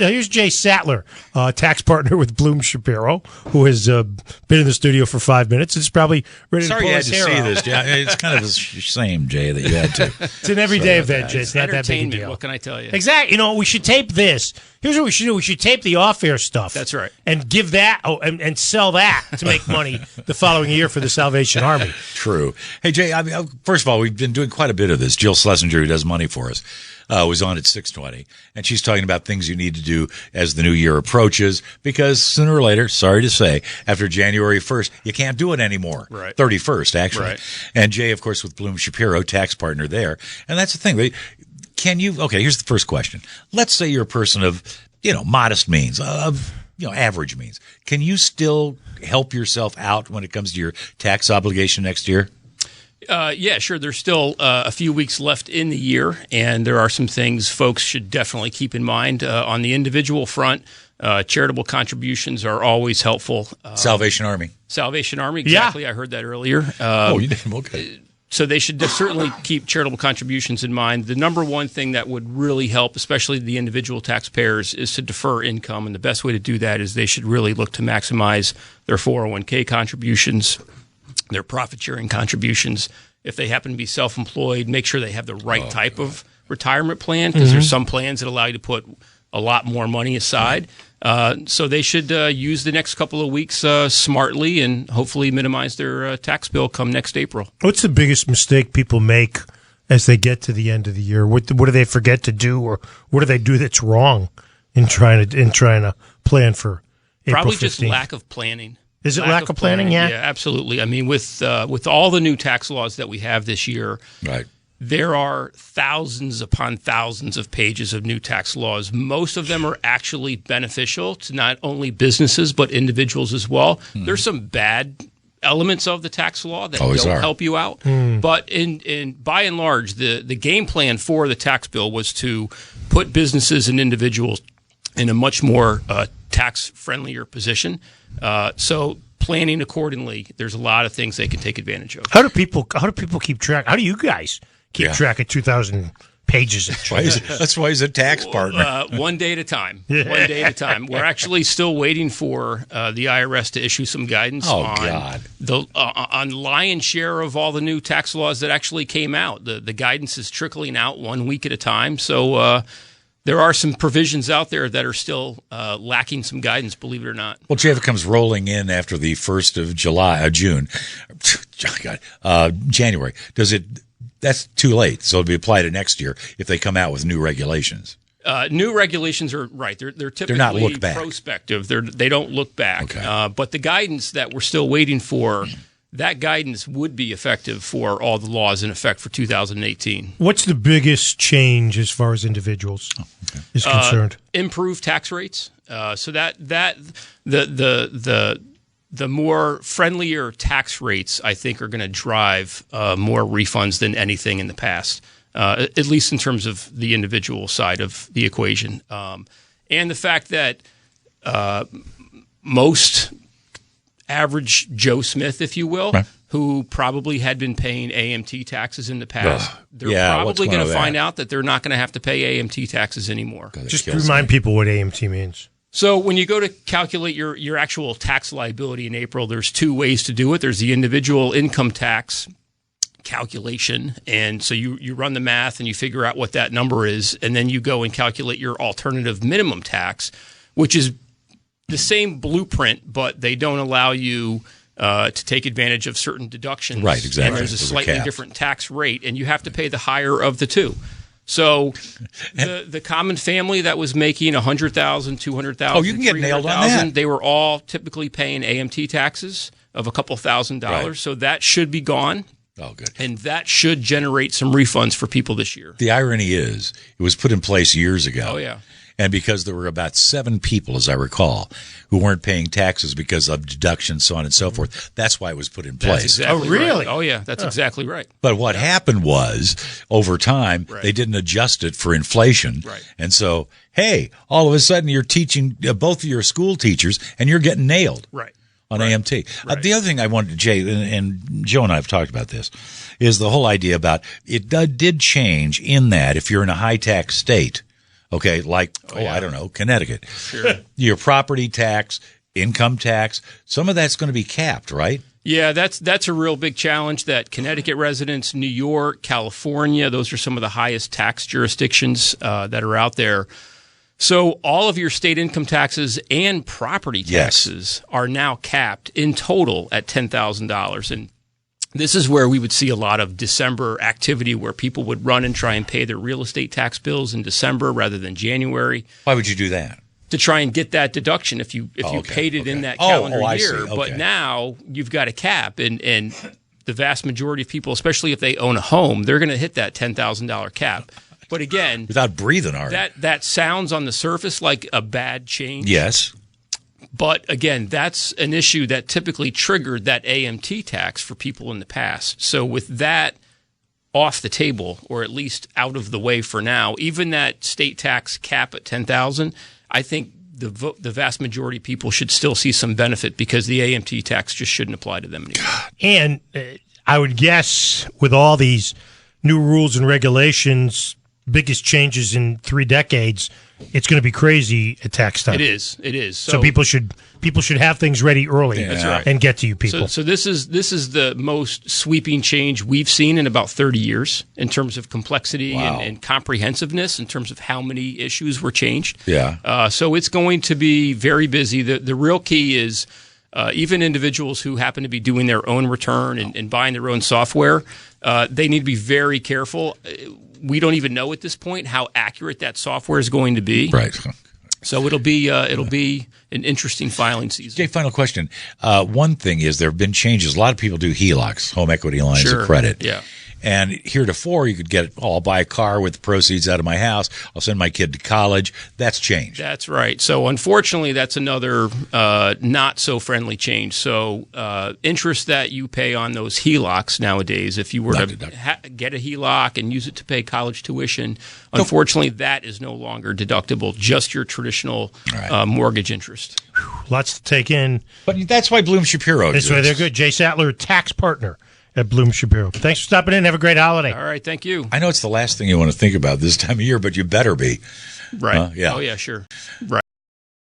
here's Jay Sattler, tax partner with Shapiro, who has been in the studio for 5 minutes. It's probably ready to pull his hair out. Sorry you had to see this, Jay. It's kind of the same, Jay, that you had to. It's an everyday event, Jay. It's not that big a deal. What can I tell you? Exactly. We should tape this. Here's what we should do. We should tape the off-air stuff. That's right. And give that, and sell that to make money the following year for the Salvation Army. True. Hey, Jay, first of all, we've been doing quite a bit of this. Jill Schlesinger, who does money for us, was on at 6:20, and she's talking about things you need to do as the new year approaches, because sooner or later, sorry to say, after January 1st, you can't do it anymore. Right. 31st, actually. Right. And Jay, of course, with Blum Shapiro, tax partner there. And that's the thing. Okay, here's the first question. Let's say you're a person of, modest means, average means. Can you still help yourself out when it comes to your tax obligation next year? Yeah, sure. There's still a few weeks left in the year, and there are some things folks should definitely keep in mind. On the individual front, charitable contributions are always helpful. Salvation Army, exactly. Yeah. I heard that earlier. You did? Okay. So they should certainly keep charitable contributions in mind. The number one thing that would really help, especially the individual taxpayers, is to defer income. And the best way to do that is they should really look to maximize their 401k contributions, their profit-sharing contributions. If they happen to be self-employed, make sure they have the right type of retirement plan, because there's some plans that allow you to put a lot more money aside. So they should use the next couple of weeks smartly and hopefully minimize their tax bill come next April. What's the biggest mistake people make as they get to the end of the year? What do they forget to do, or what do they do that's wrong in trying to plan for April 15th? Probably just lack of planning. Is it lack of planning? Yeah, absolutely. I mean, with all the new tax laws that we have this year, right, there are thousands upon thousands of pages of new tax laws. Most of them are actually beneficial to not only businesses but individuals as well. There's some bad elements of the tax law that don't help you out. But in by and large, the game plan for the tax bill was to put businesses and individuals in a much more tax-friendlier position. So planning accordingly, there's a lot of things they can take advantage of. How do people keep track? How do you guys keep track of 2,000 pages of That's why he's a tax partner. One day at a time. One day at a time. We're actually still waiting for the IRS to issue some guidance on the lion's share of all the new tax laws that actually came out. The guidance is trickling out 1 week at a time. So there are some provisions out there that are still lacking some guidance, believe it or not. Well, Jeff, it comes rolling in after the 1st of January. That's too late, so it'll be applied to next year if they come out with new regulations. New regulations are right. They're typically not look back. Prospective. They don't look back. Okay. But the guidance that we're still waiting for, that guidance would be effective for all the laws in effect for 2018. What's the biggest change as far as individuals is concerned? Improved tax rates. So that the more friendlier tax rates, I think, are going to drive more refunds than anything in the past, at least in terms of the individual side of the equation. And the fact that most average Joe Smith, if you will, who probably had been paying AMT taxes in the past, they're probably going to find out that they're not going to have to pay AMT taxes anymore. Just remind people what AMT means. So when you go to calculate your actual tax liability in April, there's two ways to do it. There's the individual income tax calculation, and so you run the math and you figure out what that number is, and then you go and calculate your alternative minimum tax, which is the same blueprint, but they don't allow you to take advantage of certain deductions. Right, exactly. And there's a slightly different tax rate, and you have to pay the higher of the two. So the common family that was making $100,000, $200,000, you can get nailed on that. They were all typically paying AMT taxes of a couple $1,000s. Right. So that should be gone. Oh, good. And that should generate some refunds for people this year. The irony is it was put in place years ago. Oh, yeah. And because there were about 7 people, as I recall, who weren't paying taxes because of deductions, so on and so forth, that's why it was put in place. Exactly oh, really? Right. Oh, yeah. That's exactly right. But what happened was, over time, they didn't adjust it for inflation. Right. And so, hey, all of a sudden you're teaching both of your school teachers, and you're getting nailed. Right. On AMT. The other thing I wanted to, Jay, and Joe and I have talked about this, is the whole idea about it did change in that if you're in a high-tax state, Okay, like, I don't know, Connecticut. Sure. Your property tax, income tax, some of that's going to be capped, right? Yeah, that's a real big challenge that Connecticut residents, New York, California, those are some of the highest tax jurisdictions that are out there. So all of your state income taxes and property taxes are now capped in total at $10,000. And this is where we would see a lot of December activity where people would run and try and pay their real estate tax bills in December rather than January. Why would you do that? To try and get that deduction if you paid it in that calendar year. Okay. But now you've got a cap, and the vast majority of people, especially if they own a home, they're going to hit that $10,000 cap. But again, without breathing hard, that sounds on the surface like a bad change. Yes. But again, that's an issue that typically triggered that AMT tax for people in the past. So with that off the table, or at least out of the way for now, even that state tax cap at $10,000, I think the vast majority of people should still see some benefit because the AMT tax just shouldn't apply to them anymore. And I would guess with all these new rules and regulations, biggest changes in 3 decades, it's going to be crazy at tax time. It is. So people should have things ready early and get to you people. So this is the most sweeping change we've seen in about 30 years in terms of complexity and comprehensiveness in terms of how many issues were changed. Yeah. So it's going to be very busy. The real key is even individuals who happen to be doing their own return and buying their own software, they need to be very careful. We don't even know at this point how accurate that software is going to be. Right. So it'll be an interesting filing season. Jay, final question. One thing is there have been changes. A lot of people do HELOCs, home equity lines of credit. Yeah. And heretofore, you could get, I'll buy a car with the proceeds out of my house. I'll send my kid to college. That's changed. That's right. So unfortunately, that's another not so friendly change. So interest that you pay on those HELOCs nowadays, if you were to get a HELOC and use it to pay college tuition, unfortunately, that is no longer deductible, just your traditional mortgage interest. Lots to take in. But that's why Bloom Shapiro exists. That's why they're good. Jay Sattler, tax partner at Bloom Shapiro. Thanks for stopping in. Have a great holiday. All right. Thank you. I know it's the last thing you want to think about this time of year, but you better be. Right. Yeah. Oh, yeah, sure. Right.